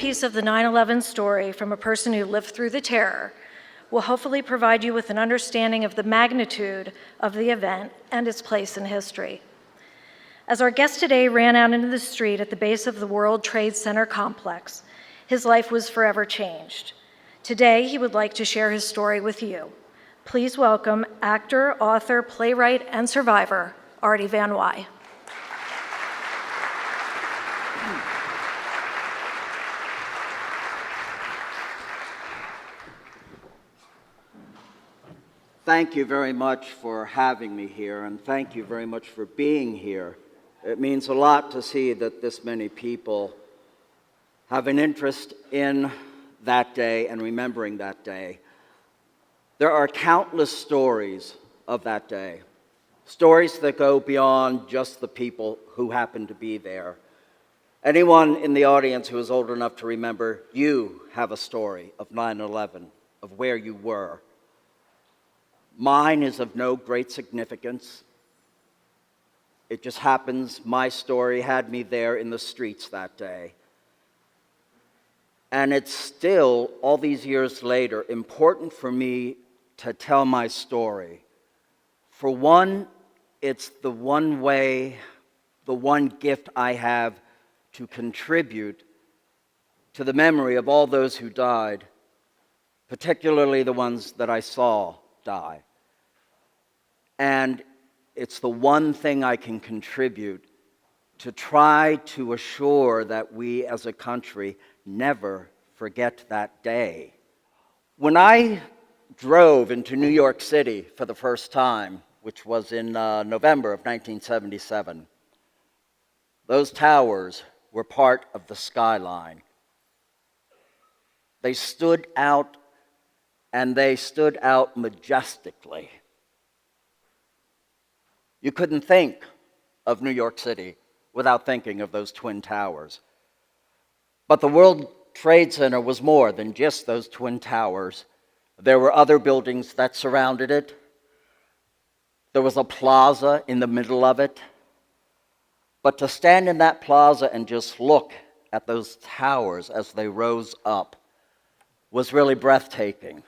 piece of the 9/11 story from a person who lived through the terror will hopefully provide you with an understanding of the magnitude of the event and its place in history. As our guest today ran out into the street at the base of the World Trade Center complex, his life was forever changed. Today, he would like to share his story with you. Please welcome actor, author, playwright, and survivor, Artie Van Wy. Thank you very much for having me here, and thank you very much for being here. It means a lot to see that this many people have an interest in that day and remembering that day. There are countless stories of that day, stories that go beyond just the people who happen to be there. Anyone in the audience who is old enough to remember, you have a story of 9/11, of where you were. Mine is of no great significance. It just happens my story had me there in the streets that day. And it's still, all these years later, important for me to tell my story. For one, it's the one way, the one gift I have to contribute to the memory of all those who died, particularly the ones that I saw die. And it's the one thing I can contribute to try to assure that we as a country never forget that day. When I drove into New York City for the first time, which was in November of 1977, those towers were part of the skyline. They stood out, and they stood out majestically. You couldn't think of New York City without thinking of those twin towers. But the World Trade Center was more than just those twin towers. There were other buildings that surrounded it. There was a plaza in the middle of it. But to stand in that plaza and just look at those towers as they rose up was really breathtaking.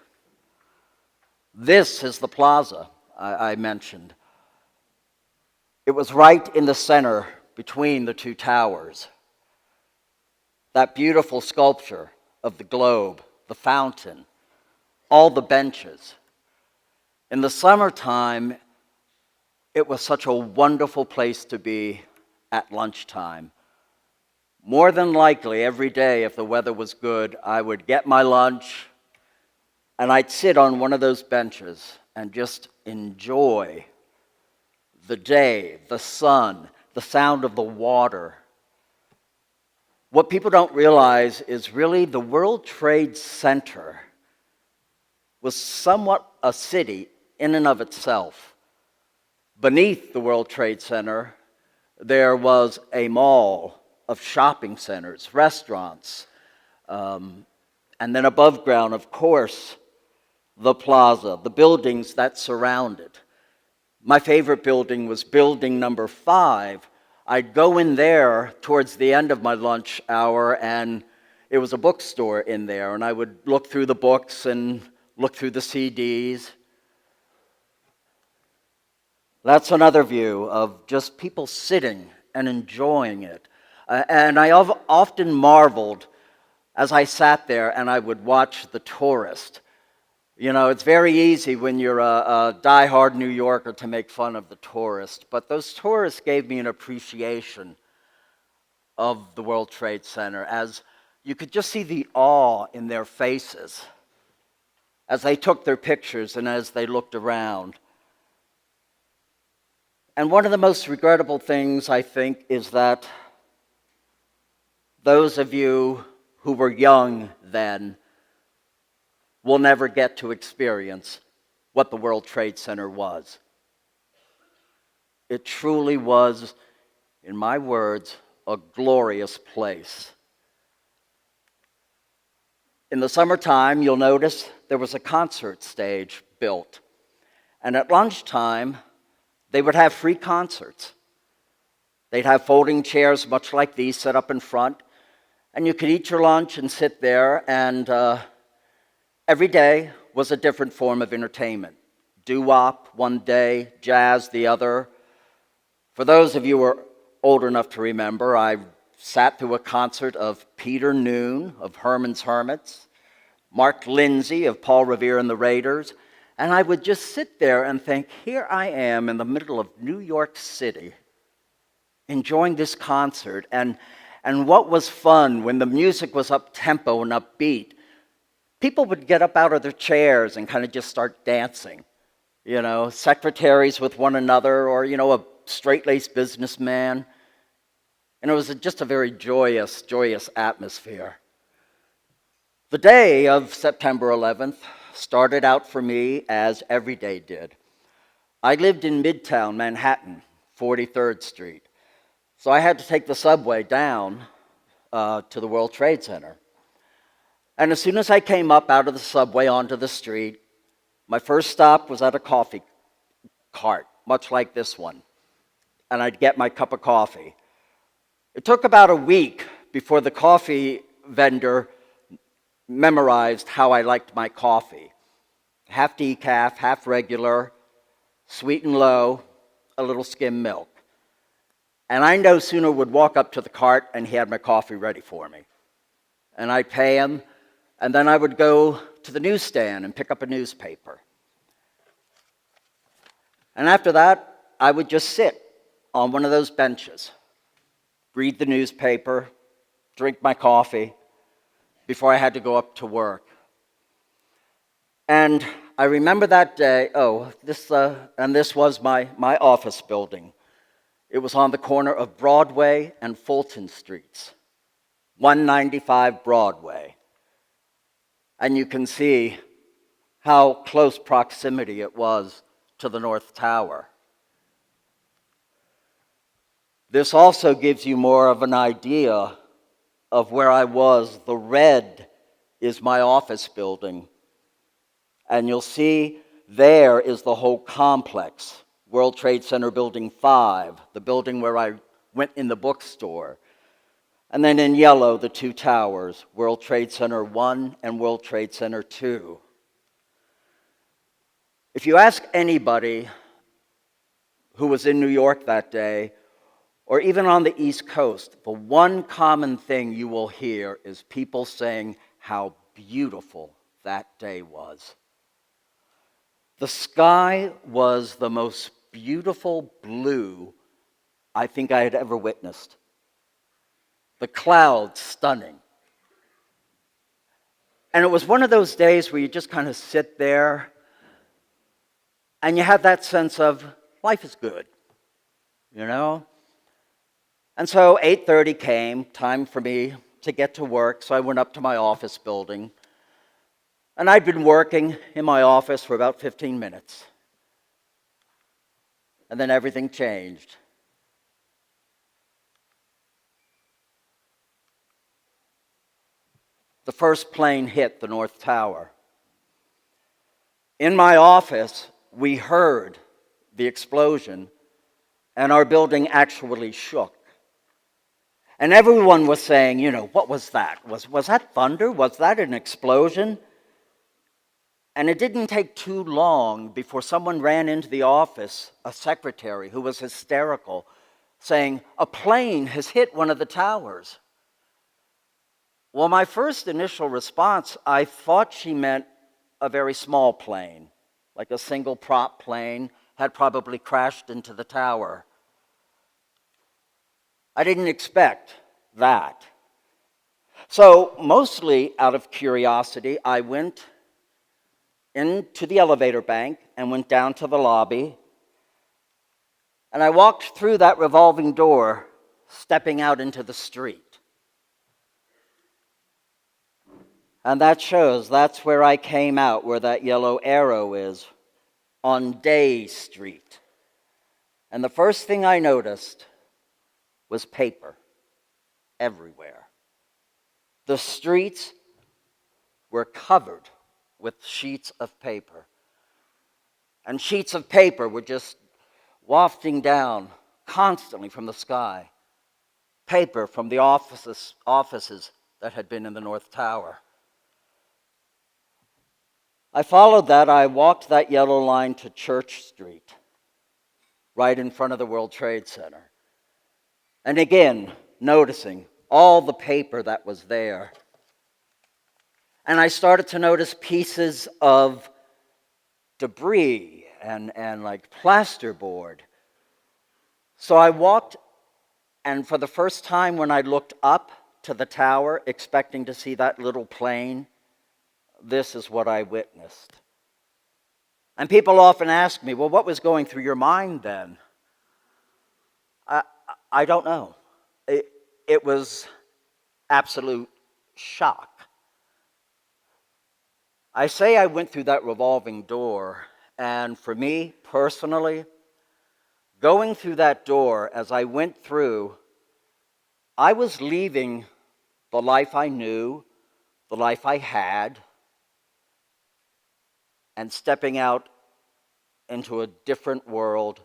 This is the plaza I mentioned. It was right in the center between the two towers. That beautiful sculpture of the globe, the fountain, all the benches. In the summertime, it was such a wonderful place to be at lunchtime. More than likely, every day, if the weather was good, I would get my lunch and I'd sit on one of those benches and just enjoy the day, the sun, the sound of the water. What people don't realize is really the World Trade Center was somewhat a city in and of itself. Beneath the World Trade Center, there was a mall of shopping centers, restaurants, and then above ground, of course, the plaza, the buildings that surround it. My favorite building was building number 5. I'd go in there towards the end of my lunch hour, and it was a bookstore in there, and I would look through the books and look through the CDs. That's another view of just people sitting and enjoying it. And I often marveled as I sat there and I would watch the tourist. You know, it's very easy when you're a diehard New Yorker to make fun of the tourist, but those tourists gave me an appreciation of the World Trade Center, as you could just see the awe in their faces as they took their pictures and as they looked around. And one of the most regrettable things, I think, is that those of you who were young then will never get to experience what the World Trade Center was. It truly was, in my words, a glorious place. In the summertime, you'll notice there was a concert stage built. And at lunchtime, they would have free concerts. They'd have folding chairs much like these set up in front, And you could eat your lunch and sit there, and every day was a different form of entertainment. Doo-wop one day, jazz the other. For those of you who are old enough to remember, I sat through a concert of Peter Noon of Herman's Hermits, Mark Lindsay of Paul Revere and the Raiders, and I would just sit there and think, here I am in the middle of New York City, enjoying this concert, and what was fun when the music was up-tempo and upbeat, people would get up out of their chairs and kind of just start dancing. You know, secretaries with one another, or, you know, a straight-laced businessman. And it was just a very joyous, joyous atmosphere. The day of September 11th started out for me as every day did. I lived in Midtown Manhattan, 43rd Street. So I had to take the subway down to the World Trade Center. And as soon as I came up out of the subway onto the street, my first stop was at a coffee cart, much like this one. And I'd get my cup of coffee. It took about a week before the coffee vendor memorized how I liked my coffee. Half decaf, half regular, sweet and low, a little skim milk. And I no sooner would walk up to the cart and he had my coffee ready for me. And I'd pay him, and then I would go to the newsstand and pick up a newspaper. And after that, I would just sit on one of those benches, read the newspaper, drink my coffee, before I had to go up to work. And I remember that day, this was my office building. It was on the corner of Broadway and Fulton Streets, 195 Broadway. And you can see how close proximity it was to the North Tower. This also gives you more of an idea of where I was. The red is my office building. And you'll see there is the whole complex. World Trade Center Building 5, the building where I went in the bookstore. And then in yellow, the two towers, World Trade Center 1 and World Trade Center 2. If you ask anybody who was in New York that day, or even on the East Coast, the one common thing you will hear is people saying how beautiful that day was. The sky was the most beautiful blue I think I had ever witnessed. The clouds stunning. And it was one of those days where you just kind of sit there and you have that sense of life is good, you know? And so 8:30 came, time for me to get to work, so I went up to my office building. And I'd been working in my office for about 15 minutes. And then everything changed. The first plane hit the North Tower. In my office, we heard the explosion, and our building actually shook. And everyone was saying, you know, what was that? Was that thunder? Was that an explosion? And it didn't take too long before someone ran into the office, a secretary who was hysterical, saying, a plane has hit one of the towers. Well, my first initial response, I thought she meant a very small plane, like a single prop plane had probably crashed into the tower. I didn't expect that. So, mostly out of curiosity, I went into the elevator bank and went down to the lobby. And I walked through that revolving door, stepping out into the street. And that shows, that's where I came out, where that yellow arrow is, on Day Street. And the first thing I noticed was paper everywhere. The streets were covered with sheets of paper. And sheets of paper were just wafting down constantly from the sky. Paper from the offices that had been in the North Tower. I followed that. I walked that yellow line to Church Street, right in front of the World Trade Center. And again, noticing all the paper that was there. And I started to notice pieces of debris and like plasterboard. So I walked, and for the first time when I looked up to the tower, expecting to see that little plane, this is what I witnessed. And people often ask me, well, what was going through your mind then? I don't know. It was absolute shock. I say I went through that revolving door, and for me personally, going through that door, as I went through, I was leaving the life I knew, the life I had, and stepping out into a different world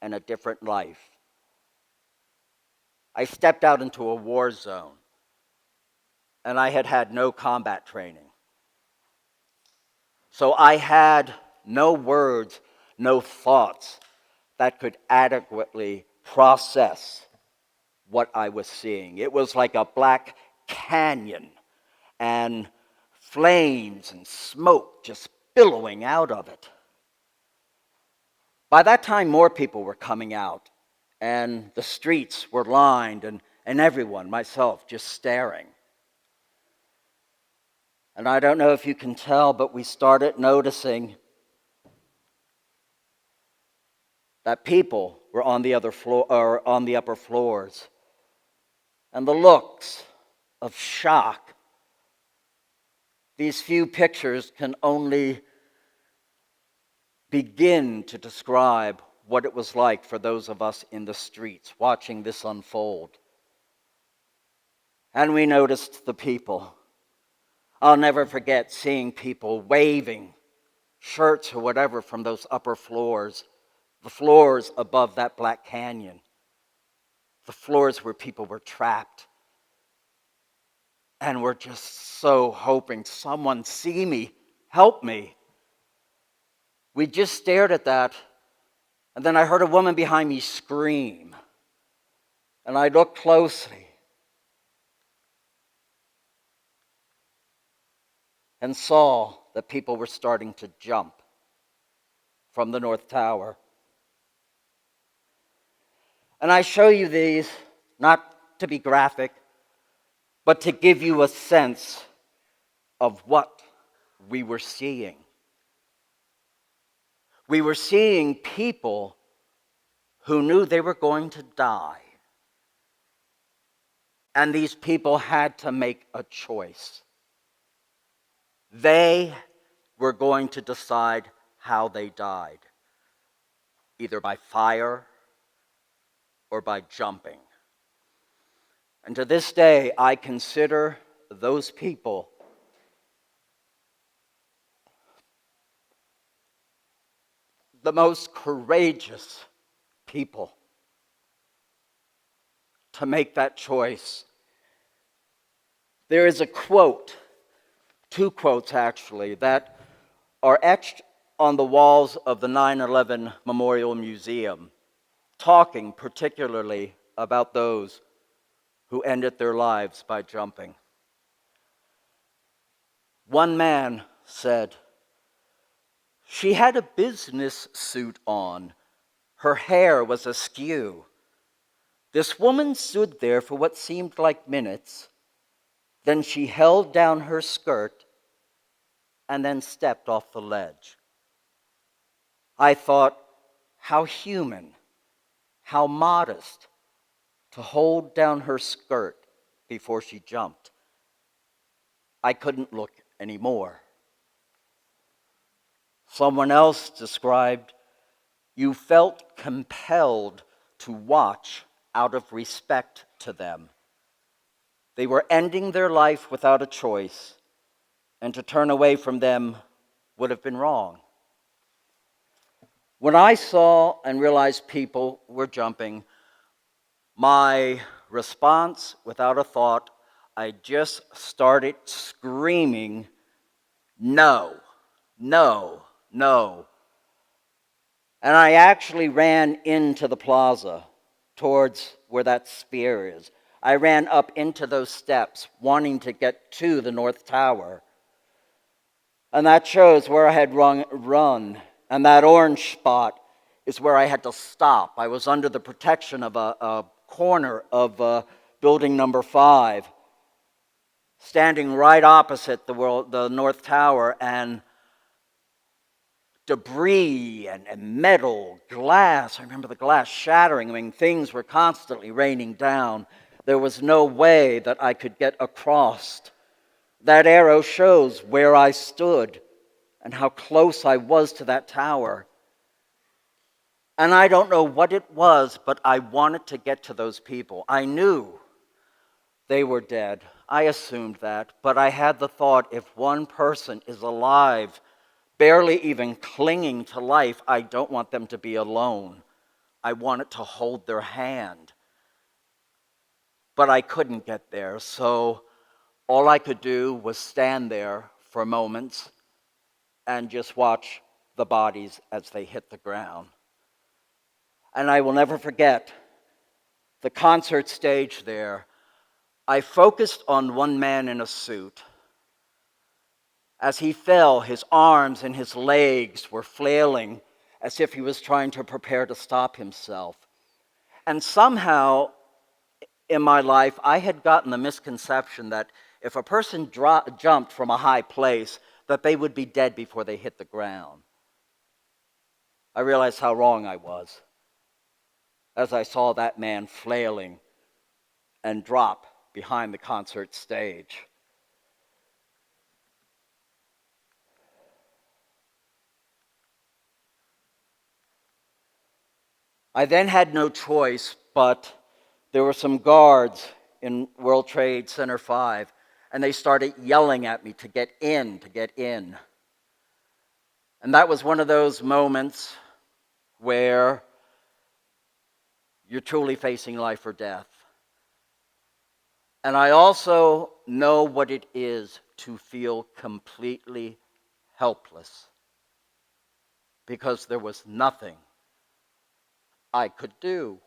and a different life. I stepped out into a war zone, and I had had no combat training. So I had no words, no thoughts that could adequately process what I was seeing. It was like a black canyon, and flames and smoke just billowing out of it. By that time, more people were coming out, and the streets were lined, and everyone, myself, just staring. And I don't know if you can tell, but we started noticing that people were on the other floor, or on the upper floors, and the looks of shock. These few pictures can only begin to describe what it was like for those of us in the streets watching this unfold. And we noticed the people. I'll never forget seeing people waving shirts or whatever from those upper floors, the floors above that black canyon, the floors where people were trapped. And we're just so hoping someone see me, help me. We just stared at that, and then I heard a woman behind me scream. And I looked closely and saw that people were starting to jump from the North Tower. And I show you these not to be graphic, but to give you a sense of what we were seeing. We were seeing people who knew they were going to die. And these people had to make a choice. They were going to decide how they died, either by fire or by jumping. And to this day, I consider those people the most courageous people to make that choice. There is a quote, two quotes actually, that are etched on the walls of the 9/11 Memorial Museum, talking particularly about those who ended their lives by jumping. One man said, "She had a business suit on. Her hair was askew. This woman stood there for what seemed like minutes. Then she held down her skirt and then stepped off the ledge. I thought, how human, how modest to hold down her skirt before she jumped. I couldn't look anymore." Someone else described, "You felt compelled to watch out of respect to them. They were ending their life without a choice, and to turn away from them would have been wrong." When I saw and realized people were jumping, my response, without a thought, I just started screaming, no, no, no. And I actually ran into the plaza towards where that sphere is. I ran up into those steps, wanting to get to the North Tower. And that shows where I had run. And that orange spot is where I had to stop. I was under the protection of a corner of building number 5, standing right opposite the North Tower, and debris and metal, glass. I remember the glass shattering. I mean, things were constantly raining down. There was no way that I could get across. That arrow shows where I stood and how close I was to that tower. And I don't know what it was, but I wanted to get to those people. I knew they were dead. I assumed that. But I had the thought, if one person is alive, barely even clinging to life, I don't want them to be alone. I wanted to hold their hand. But I couldn't get there, so all I could do was stand there for moments and just watch the bodies as they hit the ground. And I will never forget the concert stage there. I focused on one man in a suit. As he fell, his arms and his legs were flailing as if he was trying to prepare to stop himself. And somehow in my life, I had gotten the misconception that if a person jumped from a high place, that they would be dead before they hit the ground. I realized how wrong I was as I saw that man flailing and drop behind the concert stage. I then had no choice, but there were some guards in World Trade Center 5, and they started yelling at me to get in, to get in. And that was one of those moments where you're truly facing life or death. And I also know what it is to feel completely helpless, because there was nothing I could do.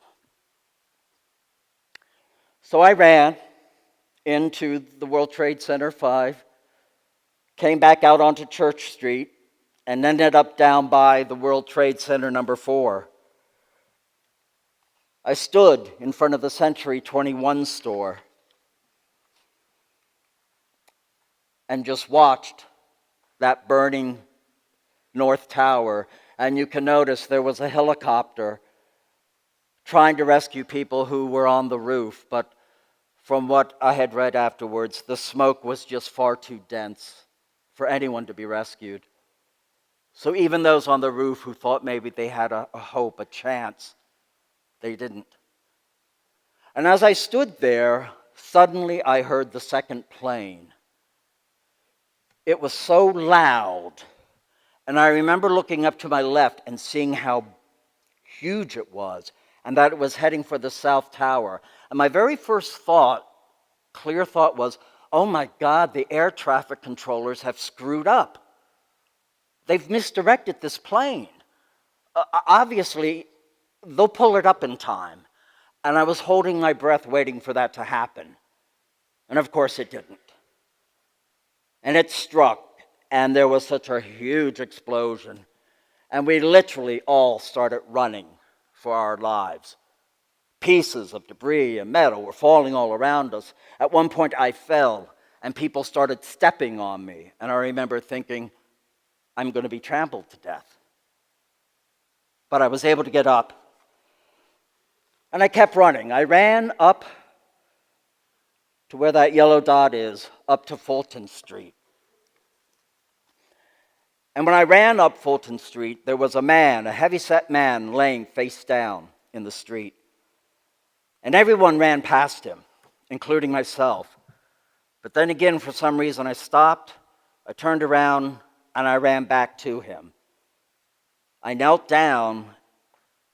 So I ran into the World Trade Center 5, came back out onto Church Street, and ended up down by the World Trade Center number 4. I stood in front of the Century 21 store and just watched that burning North Tower. And you can notice there was a helicopter trying to rescue people who were on the roof. But from what I had read afterwards, the smoke was just far too dense for anyone to be rescued. So even those on the roof who thought maybe they had a hope, a chance, they didn't. And as I stood there, suddenly I heard the second plane. It was so loud, and I remember looking up to my left and seeing how huge it was, and that it was heading for the South Tower. And my very first thought, clear thought, was, oh my God, the air traffic controllers have screwed up. They've misdirected this plane. Obviously, they'll pull it up in time. And I was holding my breath waiting for that to happen. And of course it didn't. And it struck, and there was such a huge explosion. And we literally all started running for our lives. Pieces of debris and metal were falling all around us. At one point I fell, and people started stepping on me. And I remember thinking, I'm going to be trampled to death. But I was able to get up. And I kept running. I ran up to where that yellow dot is, up to Fulton Street. And when I ran up Fulton Street, there was a man, a heavy-set man, laying face down in the street. And everyone ran past him, including myself. But then again, for some reason, I stopped, I turned around, and I ran back to him. I knelt down,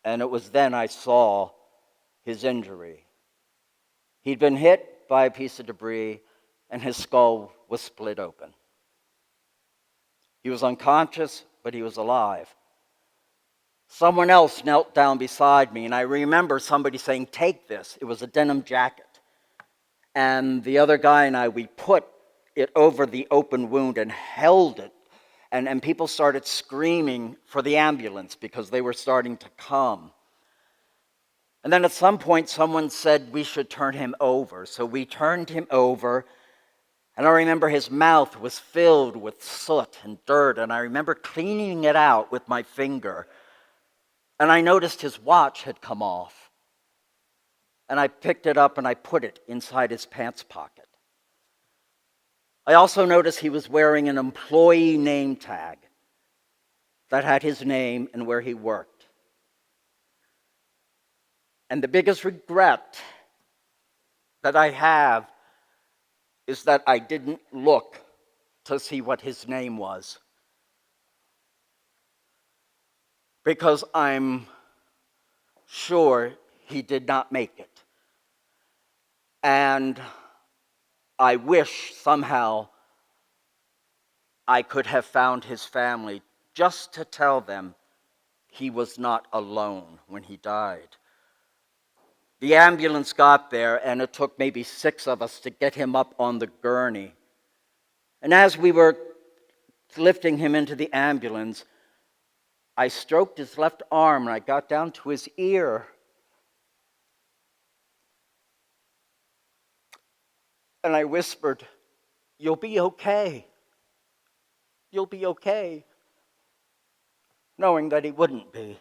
and it was then I saw his injury. He'd been hit by a piece of debris, and his skull was split open. He was unconscious, but he was alive. Someone else knelt down beside me, and I remember somebody saying, "Take this." It was a denim jacket. And the other guy and I, we put it over the open wound and held it. And people started screaming for the ambulance because they were starting to come. And then at some point, someone said we should turn him over. So we turned him over. And I remember his mouth was filled with soot and dirt. And I remember cleaning it out with my finger. And I noticed his watch had come off. And I picked it up and I put it inside his pants pocket. I also noticed he was wearing an employee name tag that had his name and where he worked. And the biggest regret that I have is that I didn't look to see what his name was. Because I'm sure he did not make it. And I wish somehow I could have found his family just to tell them he was not alone when he died. The ambulance got there, and it took maybe 6 of us to get him up on the gurney. And as we were lifting him into the ambulance, I stroked his left arm, and I got down to his ear. And I whispered, "You'll be okay. You'll be okay," knowing that he wouldn't be.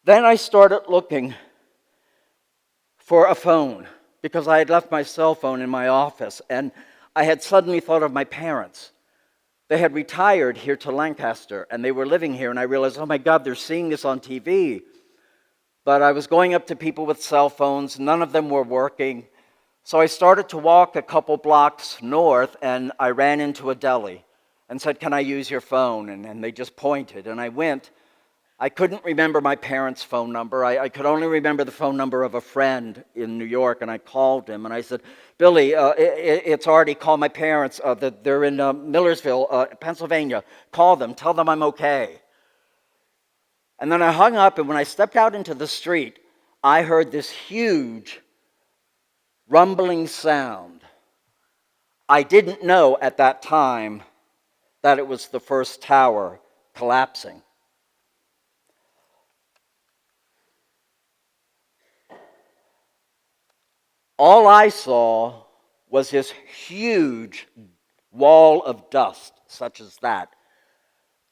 Then I started looking for a phone because I had left my cell phone in my office, and I had suddenly thought of my parents. They had retired here to Lancaster, and they were living here, and I realized, oh my God, they're seeing this on TV. But I was going up to people with cell phones. None of them were working. So I started to walk a couple blocks north, and I ran into a deli and said, "Can I use your phone?" And they just pointed, and I went. I couldn't remember my parents' phone number. I could only remember the phone number of a friend in New York, and I called him, and I said, "Billy, it's Artie. Call my parents. They're in Millersville, Pennsylvania. Call them. Tell them I'm okay." And then I hung up, and when I stepped out into the street, I heard this huge rumbling sound. I didn't know at that time that it was the first tower collapsing. All I saw was this huge wall of dust, such as that,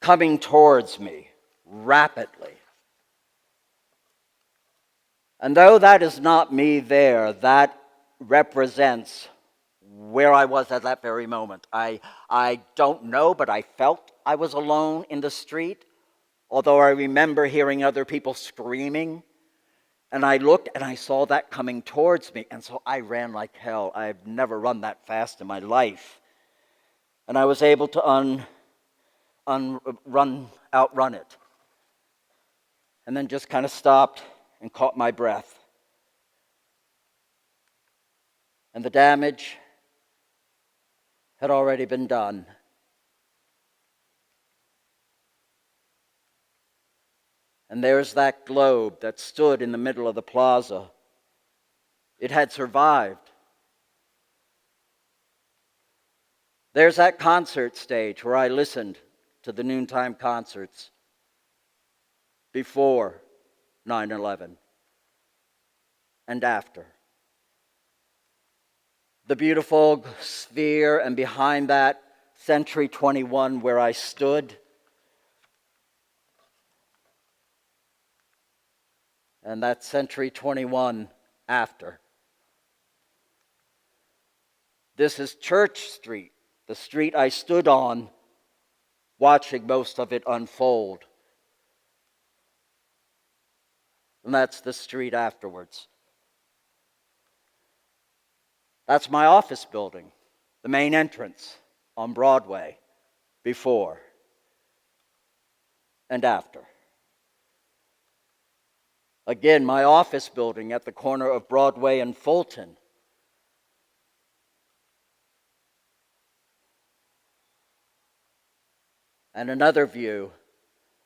coming towards me rapidly. And though that is not me there, that represents where I was at that very moment. I don't know, but I felt I was alone in the street, although I remember hearing other people screaming. And I looked and I saw that coming towards me, and so I ran like hell. I've never run that fast in my life. And I was able to outrun it. And then just kind of stopped and caught my breath. And the damage had already been done. And there's that globe that stood in the middle of the plaza. It had survived. There's that concert stage where I listened to the noontime concerts before 9/11 and after. The beautiful sphere, and behind that, Century 21, where I stood. And that's Century 21 after. This is Church Street, the street I stood on, watching most of it unfold. And that's the street afterwards. That's my office building, the main entrance on Broadway, before and after. Again, my office building at the corner of Broadway and Fulton, And another view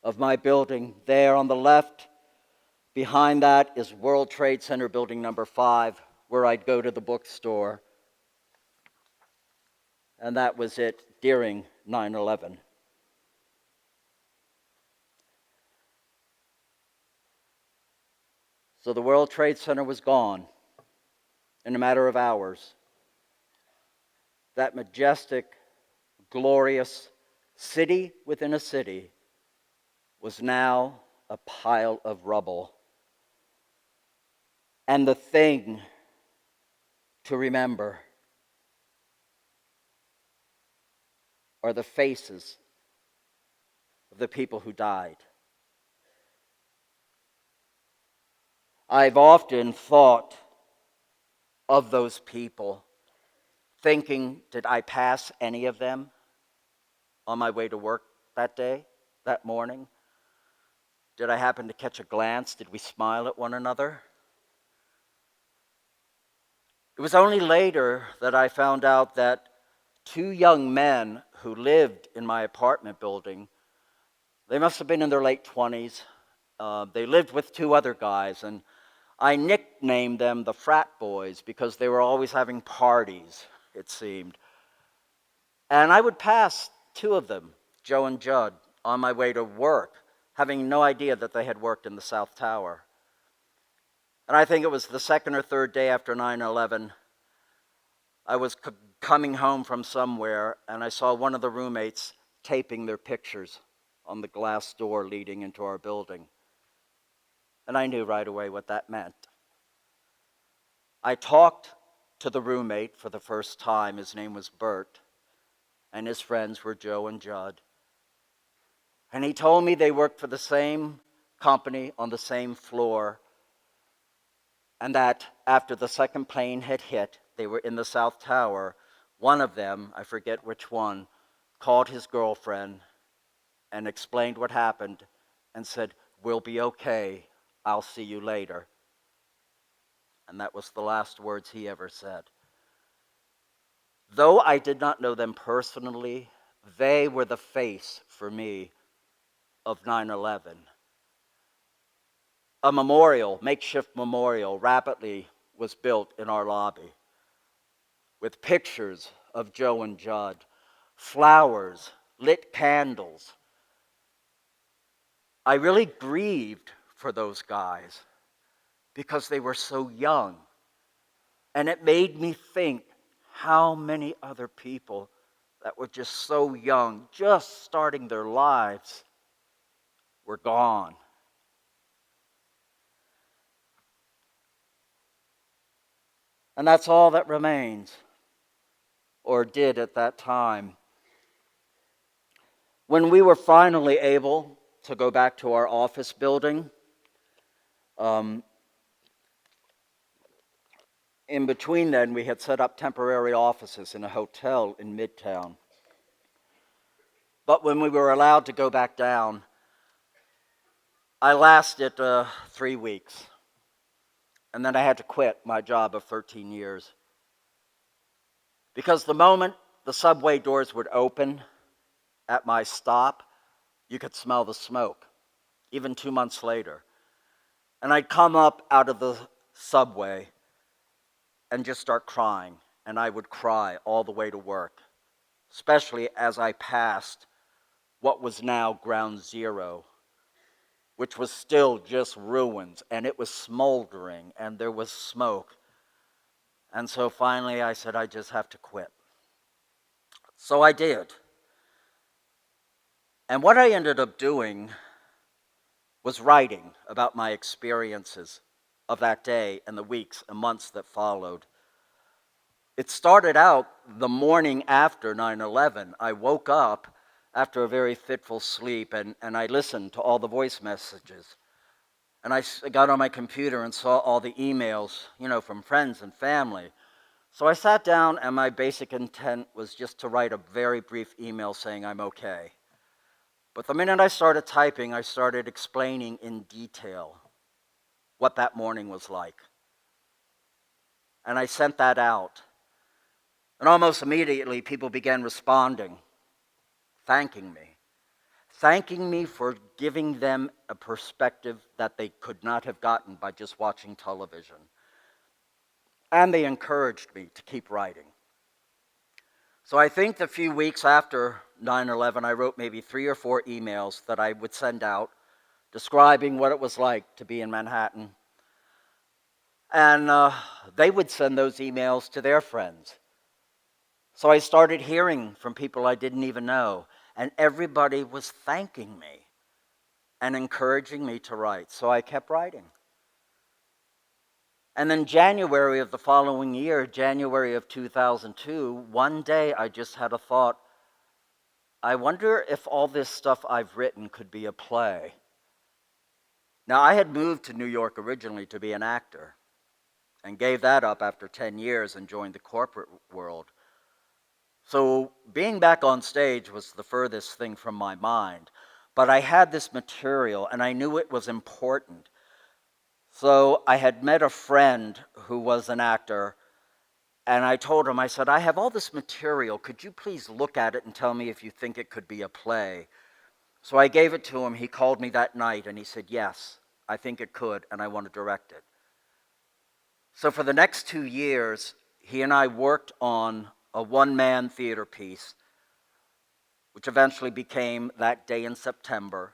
of my building there on the left. Behind that is World Trade Center building number 5, where I'd go to the bookstore. And that was it during 9/11. So the World Trade Center was gone in a matter of hours. That majestic, glorious city within a city was now a pile of rubble. And the thing to remember are the faces of the people who died. I've often thought of those people, thinking, did I pass any of them on my way to work that day, that morning? Did I happen to catch a glance? Did we smile at one another? It was only later that I found out that 2 young men who lived in my apartment building, they must have been in their late 20s. They lived with 2 other guys, and I nicknamed them the frat boys because they were always having parties, it seemed. And I would pass 2 of them, Joe and Judd, on my way to work, having no idea that they had worked in the South Tower. And I think it was the second or third day after 9/11, I was coming home from somewhere, and I saw one of the roommates taping their pictures on the glass door leading into our building. And I knew right away what that meant. I talked to the roommate for the first time. His name was Bert, and his friends were Joe and Judd. And he told me they worked for the same company on the same floor, and that after the second plane had hit, they were in the South Tower. One of them, I forget which one, called his girlfriend and explained what happened and said, "We'll be okay. I'll see you later." And that was the last words he ever said. Though I did not know them personally, they were the face for me of 9/11. A memorial, makeshift memorial, rapidly was built in our lobby with pictures of Joe and Judd, flowers, lit candles. I really grieved for those guys because they were so young. And it made me think how many other people that were just so young, just starting their lives, were gone. And that's all that remains, or did at that time. When we were finally able to go back to our office building, in between then, we had set up temporary offices in a hotel in Midtown. But when we were allowed to go back down, I lasted 3 weeks. And then I had to quit my job of 13 years. Because the moment the subway doors would open at my stop, you could smell the smoke, even 2 months later. And I'd come up out of the subway and just start crying. And I would cry all the way to work, especially as I passed what was now Ground Zero, which was still just ruins, and it was smoldering, and there was smoke. And so finally I said, I just have to quit. So I did. And what I ended up doing was writing about my experiences of that day and the weeks and months that followed. It started out the morning after 9/11. I woke up after a very fitful sleep, and I listened to all the voice messages. And I got on my computer and saw all the emails, from friends and family. So I sat down, and my basic intent was just to write a very brief email saying I'm okay. But the minute I started typing, I started explaining in detail what that morning was like. And I sent that out. And almost immediately, people began responding, thanking me. thanking me for giving them a perspective that they could not have gotten by just watching television. And they encouraged me to keep writing. So I think the few weeks after 9/11, I wrote maybe 3 or 4 emails that I would send out describing what it was like to be in Manhattan. And they would send those emails to their friends. So I started hearing from people I didn't even know, and everybody was thanking me and encouraging me to write. So I kept writing. And then January of the following year, January of 2002, one day I just had a thought, I wonder if all this stuff I've written could be a play. Now, I had moved to New York originally to be an actor and gave that up after 10 years and joined the corporate world. So being back on stage was the furthest thing from my mind. But I had this material and I knew it was important. So I had met a friend who was an actor, and I told him, I said, I have all this material. Could you please look at it and tell me if you think it could be a play? So I gave it to him. He called me that night, and he said, yes, I think it could, and I want to direct it. So for the next 2 years, he and I worked on a one-man theater piece, which eventually became That Day in September.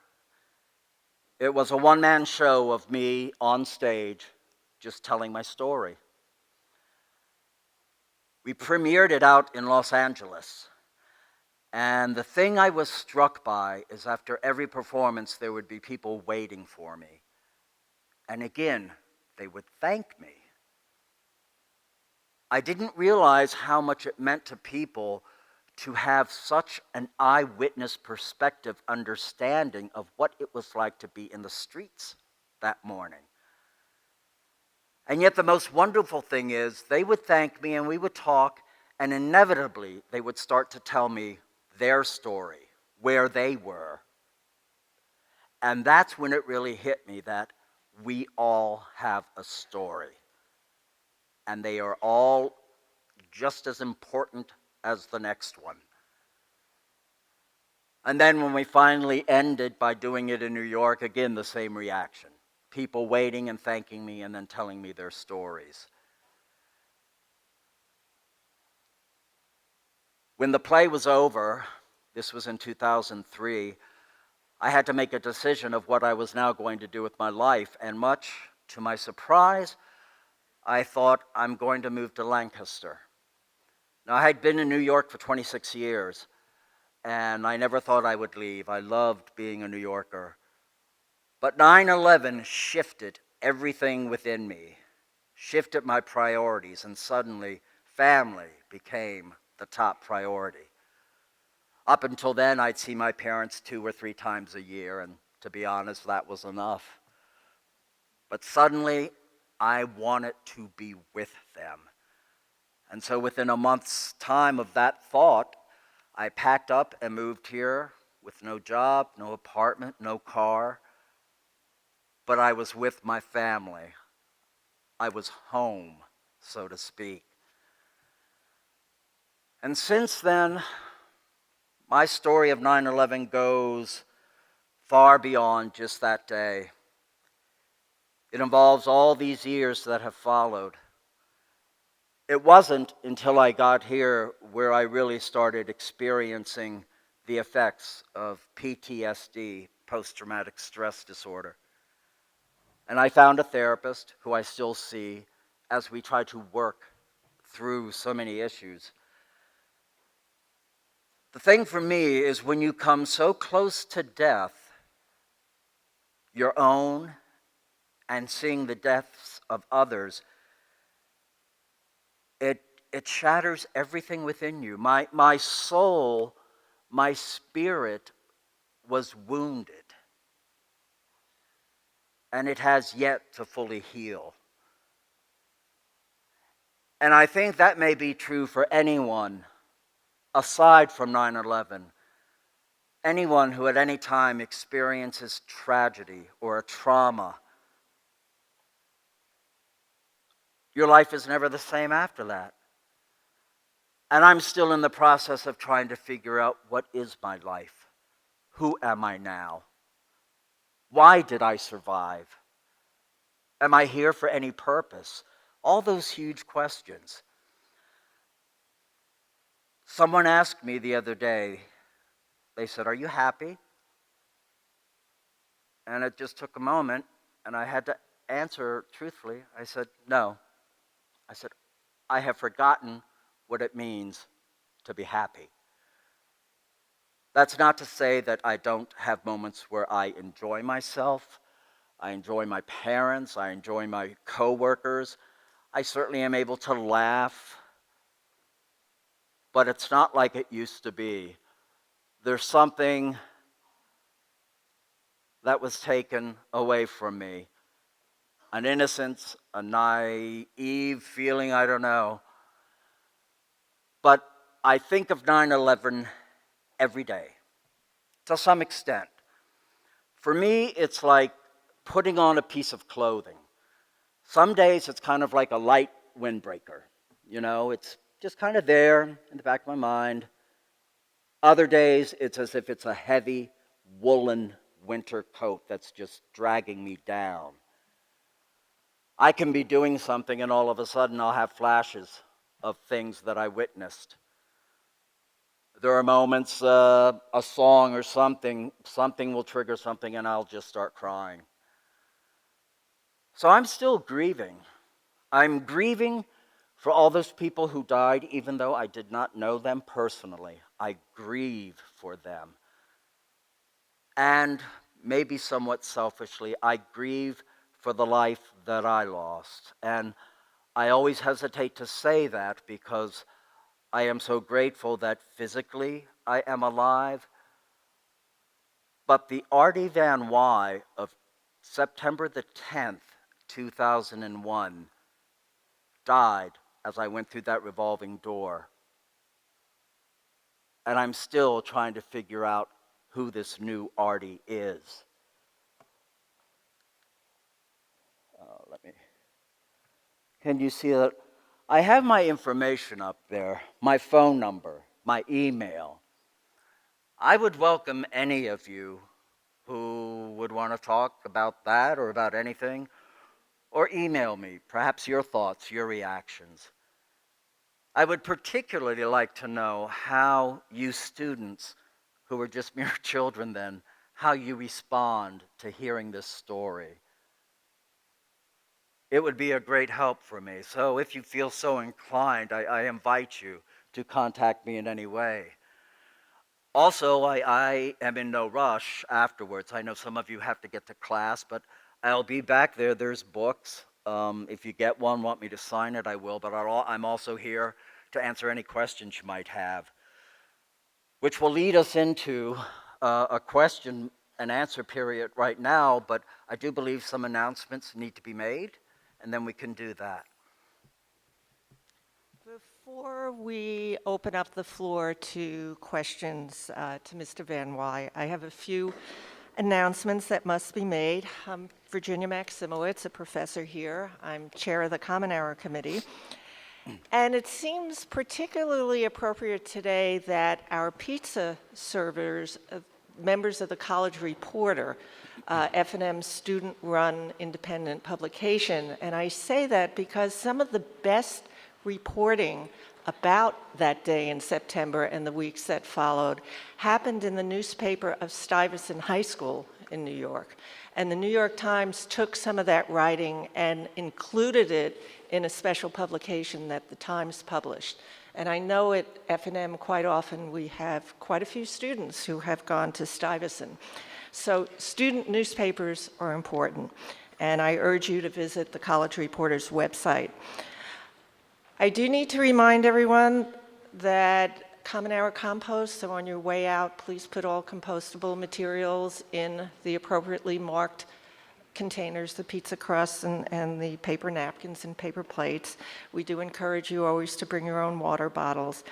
It was a one-man show of me on stage just telling my story. We premiered it out in Los Angeles. And the thing I was struck by is after every performance, there would be people waiting for me. And again, they would thank me. I didn't realize how much it meant to people to have such an eyewitness perspective understanding of what it was like to be in the streets that morning. And yet the most wonderful thing is they would thank me and we would talk, and inevitably they would start to tell me their story, where they were. And that's when it really hit me that we all have a story. And they are all just as important as the next one. And then when we finally ended by doing it in New York, again, the same reaction. People waiting and thanking me and then telling me their stories. When the play was over, this was in 2003, I had to make a decision of what I was now going to do with my life. And much to my surprise, I thought, I'm going to move to Lancaster. Now, I had been in New York for 26 years, and I never thought I would leave. I loved being a New Yorker. But 9/11 shifted everything within me, shifted my priorities, and suddenly family became the top priority. Up until then, I'd see my parents 2 or 3 times a year, and to be honest, that was enough. But suddenly, I wanted to be with them. And so within a month's time of that thought, I packed up and moved here with no job, no apartment, no car. But I was with my family. I was home, so to speak. And since then, my story of 9/11 goes far beyond just that day. It involves all these years that have followed. It wasn't until I got here where I really started experiencing the effects of PTSD, post-traumatic stress disorder. And I found a therapist who I still see as we try to work through so many issues. The thing for me is when you come so close to death, your own, and seeing the deaths of others, it shatters everything within you. My soul, my spirit was wounded. And it has yet to fully heal. And I think that may be true for anyone aside from 9/11. Anyone who at any time experiences tragedy or a trauma. Your life is never the same after that. And I'm still in the process of trying to figure out what is my life? Who am I now? Why did I survive? Am I here for any purpose? All those huge questions. Someone asked me the other day, they said, "Are you happy?" And it just took a moment, and I had to answer truthfully. I said, "No." I said, "I have forgotten what it means to be happy." That's not to say that I don't have moments where I enjoy myself. I enjoy my parents. I enjoy my coworkers. I certainly am able to laugh. But it's not like it used to be. There's something that was taken away from me. An innocence, a naive feeling, I don't know. But I think of 9/11 every day, to some extent. For me, it's like putting on a piece of clothing. Some days it's kind of like a light windbreaker. You know, it's just kind of there in the back of my mind. Other days, it's as if it's a heavy woolen winter coat that's just dragging me down. I can be doing something and all of a sudden I'll have flashes of things that I witnessed. There are moments, a song or something will trigger something and I'll just start crying. So I'm still grieving. I'm grieving for all those people who died, even though I did not know them personally. I grieve for them. And maybe somewhat selfishly, I grieve for the life that I lost. And I always hesitate to say that because I am so grateful that physically I am alive. But the Artie Van Wy of September the 10th, 2001, died as I went through that revolving door. And I'm still trying to figure out who this new Artie is. Can you see that? I have my information up there, my phone number, my email. I would welcome any of you who would want to talk about that or about anything, or email me, perhaps your thoughts, your reactions. I would particularly like to know how you students, who were just mere children then, how you respond to hearing this story. It would be a great help for me. So if you feel so inclined, I invite you to contact me in any way. Also, I am in no rush afterwards. I know some of you have to get to class, but I'll be back there. There's books. If you get one, want me to sign it, I will. But I'm also here to answer any questions you might have, which will lead us into a question and answer period right now. But I do believe some announcements need to be made, and then we can do that. Before we open up the floor to questions to Mr. Van Wy, I have a few announcements that must be made. I'm Virginia Maximowitz, a professor here. I'm chair of the Common Era Committee. And it seems particularly appropriate today that our pizza servers, members of the College Reporter, F&M's student-run independent publication, and I say that because some of the best reporting about that day in September and the weeks that followed happened in the newspaper of Stuyvesant High School in New York. And the New York Times took some of that writing and included it in a special publication that the Times published. And I know at F&M quite often we have quite a few students who have gone to Stuyvesant. So student newspapers are important, and I urge you to visit the College Reporter's website. I do need to remind everyone that Common Era compost, so on your way out, please put all compostable materials in the appropriately marked containers, the pizza crusts and the paper napkins and paper plates. We do encourage you always to bring your own water bottles.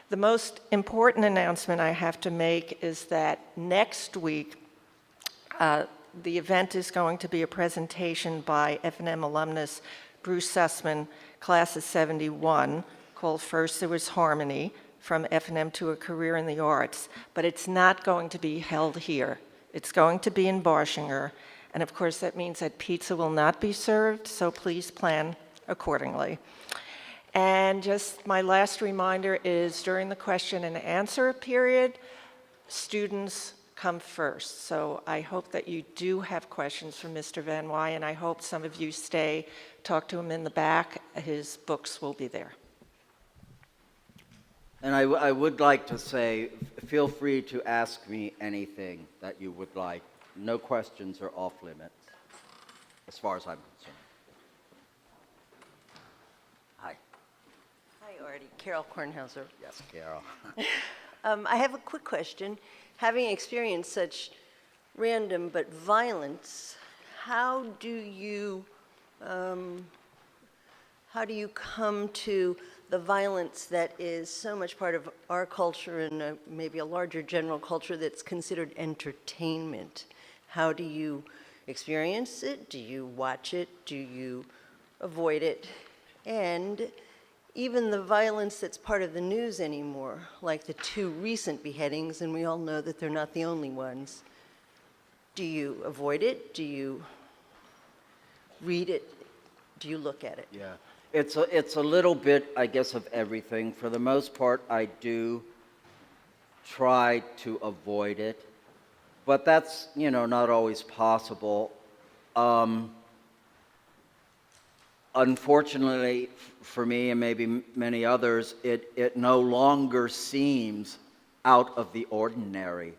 The most important announcement I have to make is that next week, the event is going to be a presentation by F&M alumnus Bruce Sussman, class of 71, called First There Was Harmony, from F&M to a career in the arts, but it's not going to be held here. It's going to be in Barshinger, and of course that means that pizza will not be served, so please plan accordingly. And just my last reminder is during the question and answer period, students come first. So I hope that you do have questions for Mr. Van Wy, and I hope some of you stay, talk to him in the back. His books will be there. And I would like to say, feel free to ask me anything that you would like. No questions are off limits, as far as I'm concerned. Hi. Hi, Artie. Carol Kornhauser. Yes, Carol. I have a quick question. Having experienced such random but violence, how do you come to the violence that is so much part of our culture and maybe a larger general culture that's considered entertainment? How do you experience it? Do you watch it? Do you avoid it? And even the violence that's part of the news anymore, like the 2 recent beheadings, and we all know that they're not the only ones. Do you avoid it? Do you read it? Do you look at it? Yeah. It's a little bit, I guess, of everything. For the most part, I do try to avoid it, but that's, not always possible. Unfortunately for me and maybe many others, it no longer seems out of the ordinary,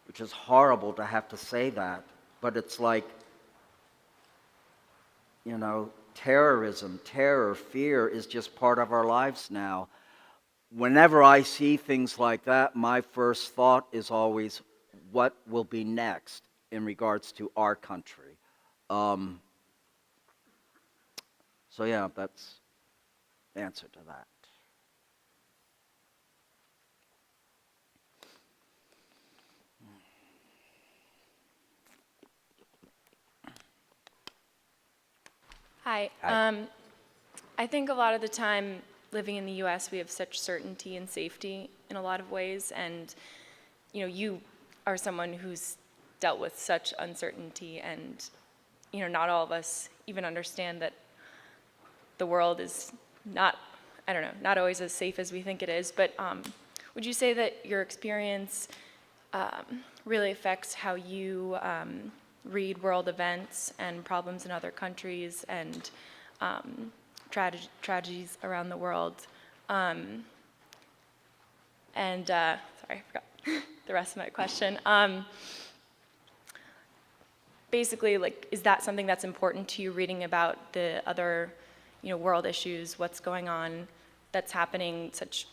which is horrible to have to say that, but it's like, terrorism, terror, fear is just part of our lives now. Whenever I see things like that, my first thought is always, what will be next in regards to our country? So yeah, that's the answer to that. Hi. Hi. I think a lot of the time living in the U.S., we have such certainty and safety in a lot of ways, and you are someone who's dealt with such uncertainty, and not all of us even understand that the world is not always as safe as we think it is. But would you say that your experience really affects how you read world events and problems in other countries and tragedies around the world? Sorry, I forgot the rest of my question. Basically, is that something that's important to you, reading about the other, world issues, what's going on, that's happening, such,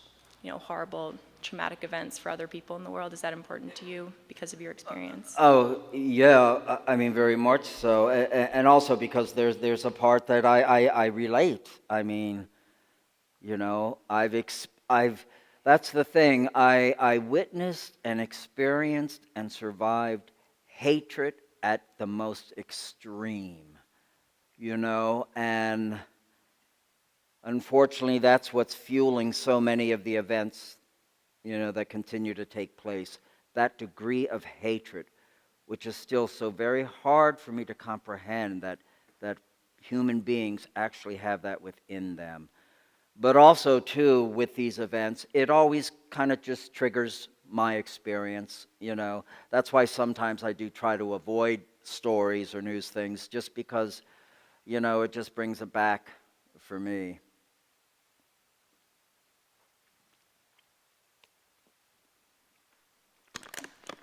horrible, traumatic events for other people in the world? Is that important to you because of your experience? Oh, yeah, I mean, very much so. And also because there's a part that I relate. I mean, that's the thing. I witnessed and experienced and survived hatred at the most extreme, and unfortunately that's what's fueling so many of the events, that continue to take place. That degree of hatred, which is still so very hard for me to comprehend that human beings actually have that within them. But also, too, with these events, it always kind of just triggers my experience, That's why sometimes I do try to avoid stories or news things, just because, it just brings it back for me.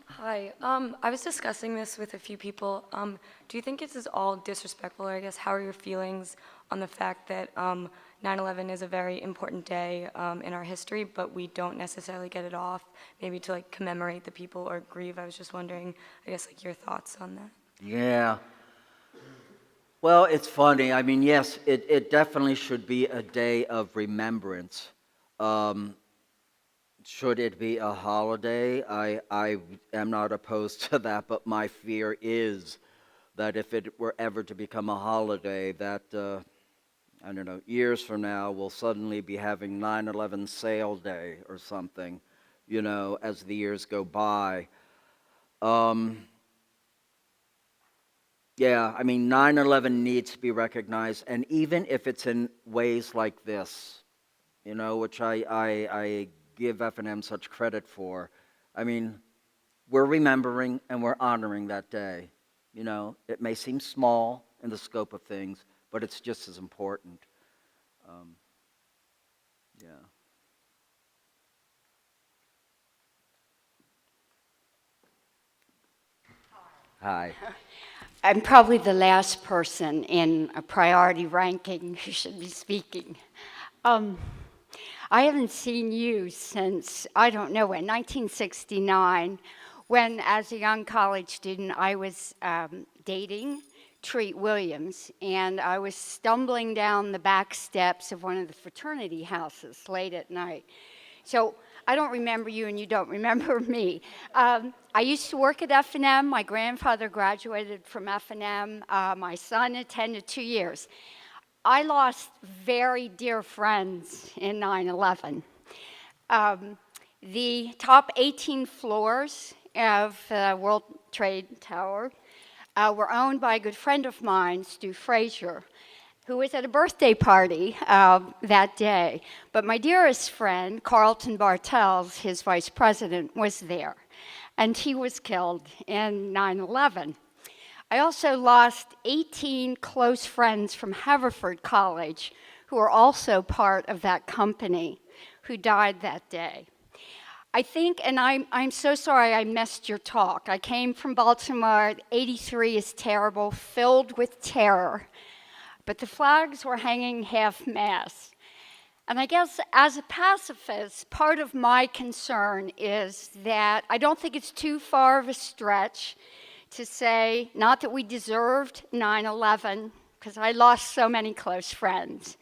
Hi. I was discussing this with a few people. Do you think this is all disrespectful, or I guess how are your feelings on the fact that 9/11 is a very important day in our history, but we don't necessarily get it off, maybe to commemorate the people or grieve? I was just wondering, I guess, your thoughts on that. Yeah. Well, it's funny. I mean, yes, it definitely should be a day of remembrance. Should it be a holiday? I am not opposed to that, but my fear is that if it were ever to become a holiday, that I don't know, years from now, we'll suddenly be having 9/11 sale day or something, you know, as the years go by. Yeah, I mean, 9/11 needs to be recognized, and even if it's in ways like this, you know, which I give F&M such credit for. I mean, we're remembering and we're honoring that day. You know, it may seem small in the scope of things, but it's just as important. Yeah. Hi. I'm probably the last person in a priority ranking who should be speaking. I haven't seen you since, I don't know when, 1969, when as a young college student I was dating Treat Williams, and I was stumbling down the back steps of one of the fraternity houses late at night. So I don't remember you and you don't remember me. I used to work at F&M. My grandfather graduated from F&M. My son attended 2 years. I lost very dear friends in 9/11. The top 18 floors of the World Trade Tower were owned by a good friend of mine, Stu Frazier, who was at a birthday party that day. But my dearest friend, Carlton Bartels, his vice president, was there, and he was killed in 9/11. I also lost 18 close friends from Haverford College who were also part of that company who died that day. I think, and I'm so sorry I missed your talk. I came from Baltimore. 83 is terrible, filled with terror. But the flags were hanging half-mast. And I guess as a pacifist, part of my concern is that I don't think it's too far of a stretch to say, not that we deserved 9/11, because I lost so many close friends,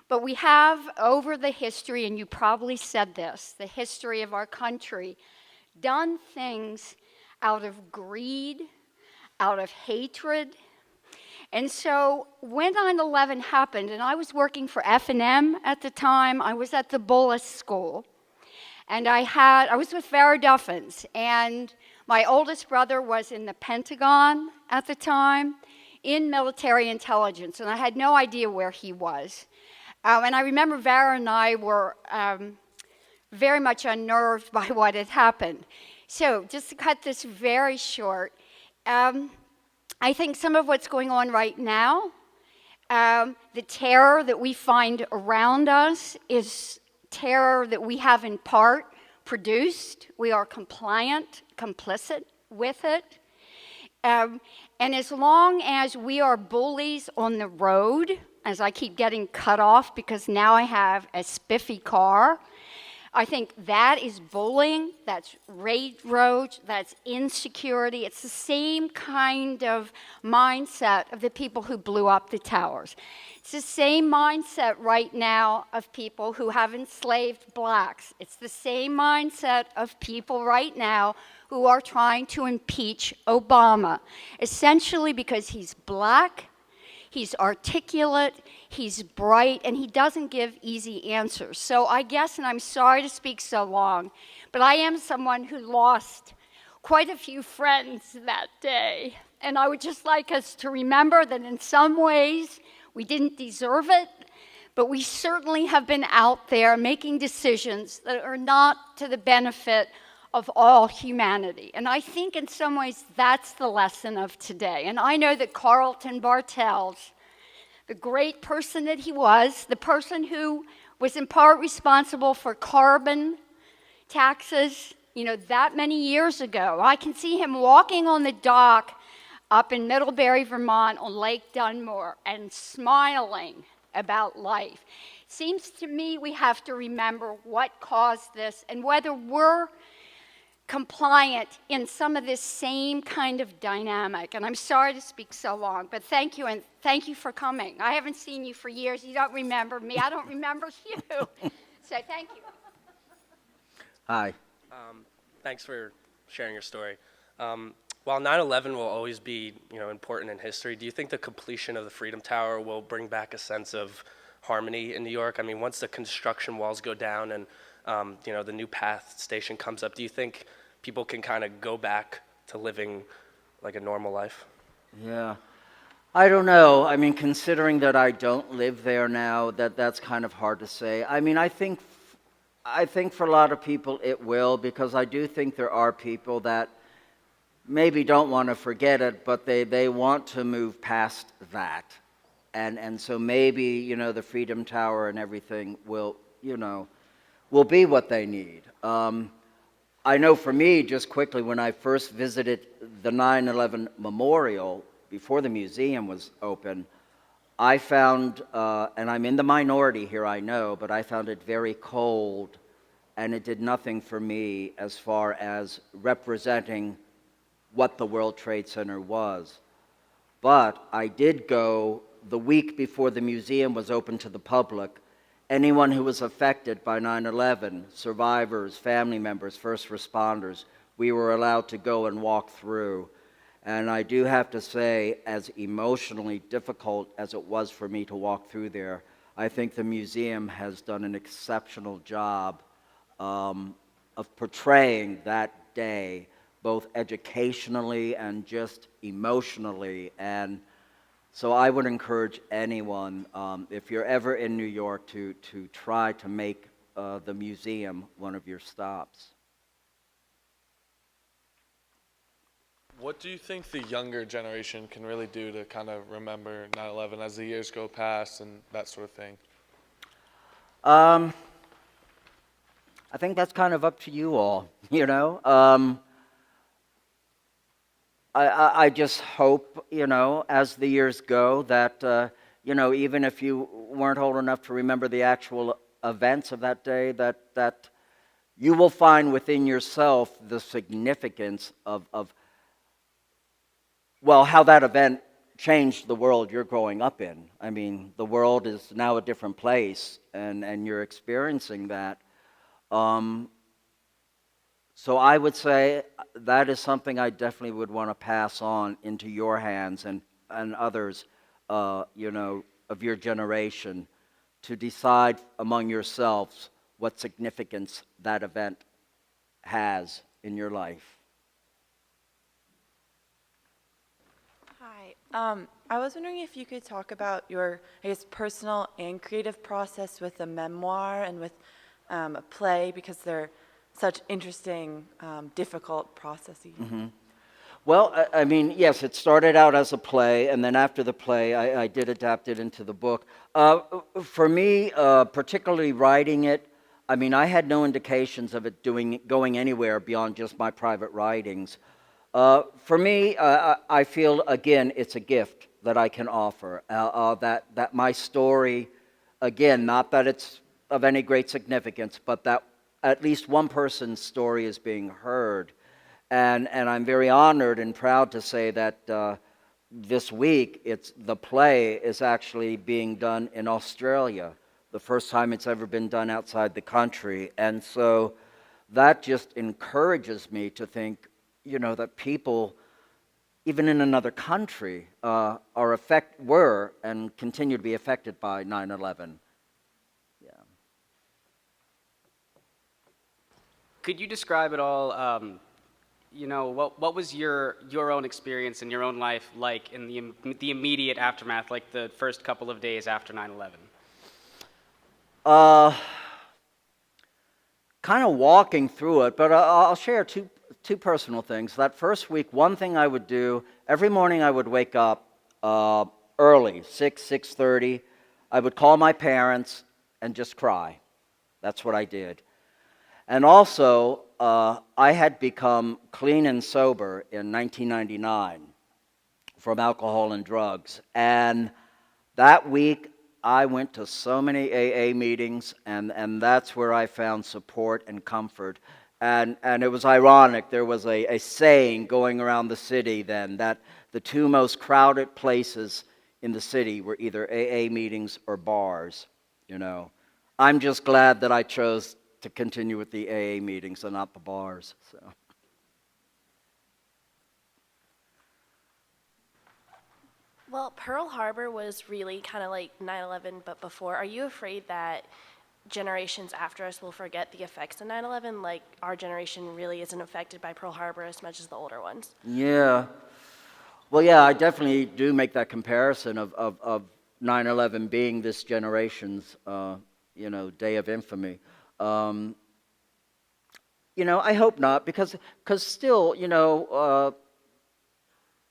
but we have, over the history, and you probably said this, the history of our country, done things out of greed, out of hatred. And so when 9/11 happened, and I was working for F&M at the time, I was at the Bullis School, and I was with Vera Duffins, and my oldest brother was in the Pentagon at the time, in military intelligence, and I had no idea where he was. And I remember Vera and I were very much unnerved by what had happened. So just to cut this very short, I think some of what's going on right now, the terror that we find around us is terror that we have in part produced. We are compliant, complicit with it. And as long as we are bullies on the road, as I keep getting cut off because now I have a spiffy car, I think that is bullying, that's rage, that's insecurity. It's the same kind of mindset of the people who blew up the towers. It's the same mindset right now of people who have enslaved blacks. It's the same mindset of people right now who are trying to impeach Obama, essentially because he's black, he's articulate, he's bright, and he doesn't give easy answers. So I guess, and I'm sorry to speak so long, but I am someone who lost quite a few friends that day. And I would just like us to remember that in some ways we didn't deserve it, but we certainly have been out there making decisions that are not to the benefit of all humanity. And I think in some ways that's the lesson of today. And I know that Carlton Bartels, the great person that he was, the person who was in part responsible for carbon taxes, you know, that many years ago. I can see him walking on the dock up in Middlebury, Vermont on Lake Dunmore and smiling about life. It seems to me we have to remember what caused this and whether we're compliant in some of this same kind of dynamic. And I'm sorry to speak so long, but thank you, and thank you for coming. I haven't seen you for years. You don't remember me. I don't remember you. So thank you. Hi. Thanks for sharing your story. While 9/11 will always be, important in history, do you think the completion of the Freedom Tower will bring back a sense of harmony in New York? I mean, once the construction walls go down and, the new PATH station comes up, do you think people can kind of go back to living like a normal life? Yeah. I don't know. I mean, considering that I don't live there now, that's kind of hard to say. I mean, I think for a lot of people it will, because I do think there are people that maybe don't want to forget it, but they want to move past that. And so maybe, the Freedom Tower and everything will be what they need. I know for me, just quickly, when I first visited the 9/11 memorial, before the museum was open, I found, and I'm in the minority here, I know, but I found it very cold, and it did nothing for me as far as representing what the World Trade Center was. But I did go the week before the museum was open to the public. Anyone who was affected by 9/11, survivors, family members, first responders, we were allowed to go and walk through. And I do have to say, as emotionally difficult as it was for me to walk through there, I think the museum has done an exceptional job of portraying that day, both educationally and just emotionally. And so I would encourage anyone, if you're ever in New York, to try to make the museum one of your stops. What do you think the younger generation can really do to kind of remember 9/11 as the years go past and that sort of thing? I think that's kind of up to you all, I just hope, as the years go, that, even if you weren't old enough to remember the actual events of that day, that you will find within yourself the significance of how that event changed the world you're growing up in. I mean, the world is now a different place, and you're experiencing that. So I would say that is something I definitely would want to pass on into your hands and others, of your generation, to decide among yourselves what significance that event has in your life. Hi. I was wondering if you could talk about your, personal and creative process with a memoir and with a play, because they're such interesting, difficult processes. Mm-hmm. Well, I mean, yes, it started out as a play, and then after the play, I did adapt it into the book. For me, particularly writing it, I mean, I had no indications of it going anywhere beyond just my private writings. For me, I feel, again, it's a gift that I can offer, that my story, again, not that it's of any great significance, but that at least one person's story is being heard. And I'm very honored and proud to say that this week, the play is actually being done in Australia, the first time it's ever been done outside the country. And so that just encourages me to think, that people, even in another country, were and continue to be affected by 9/11. Yeah. Could you describe at all, what was your own experience in your own life like in the immediate aftermath, like the first couple of days after 9/11? Kind of walking through it, but I'll share two personal things. That first week, one thing I would do, every morning I would wake up early, 6:30. I would call my parents and just cry. That's what I did. And also, I had become clean and sober in 1999 from alcohol and drugs. And that week, I went to so many AA meetings, and that's where I found support and comfort. And it was ironic. There was a saying going around the city then that the two most crowded places in the city were either AA meetings or bars. I'm just glad that I chose to continue with the AA meetings and not the bars. So. Well, Pearl Harbor was really kind of like 9/11, but before. Are you afraid that generations after us will forget the effects of 9/11? Like, our generation really isn't affected by Pearl Harbor as much as the older ones? Yeah. Well, yeah, I definitely do make that comparison of 9/11 being this generation's, day of infamy. Um, I hope not, because still,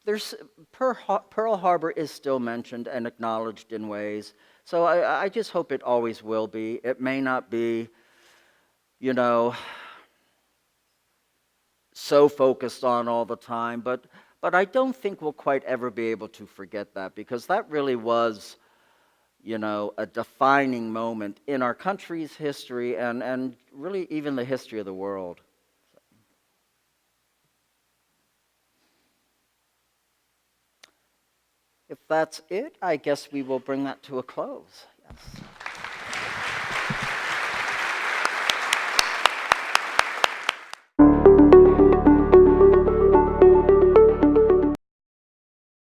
there's Pearl Harbor is still mentioned and acknowledged in ways. So I just hope it always will be. It may not be, you know, so focused on all the time, but I don't think we'll quite ever be able to forget that, because that really was, a defining moment in our country's history and really even the history of the world. If that's it, I guess we will bring that to a close. Yes.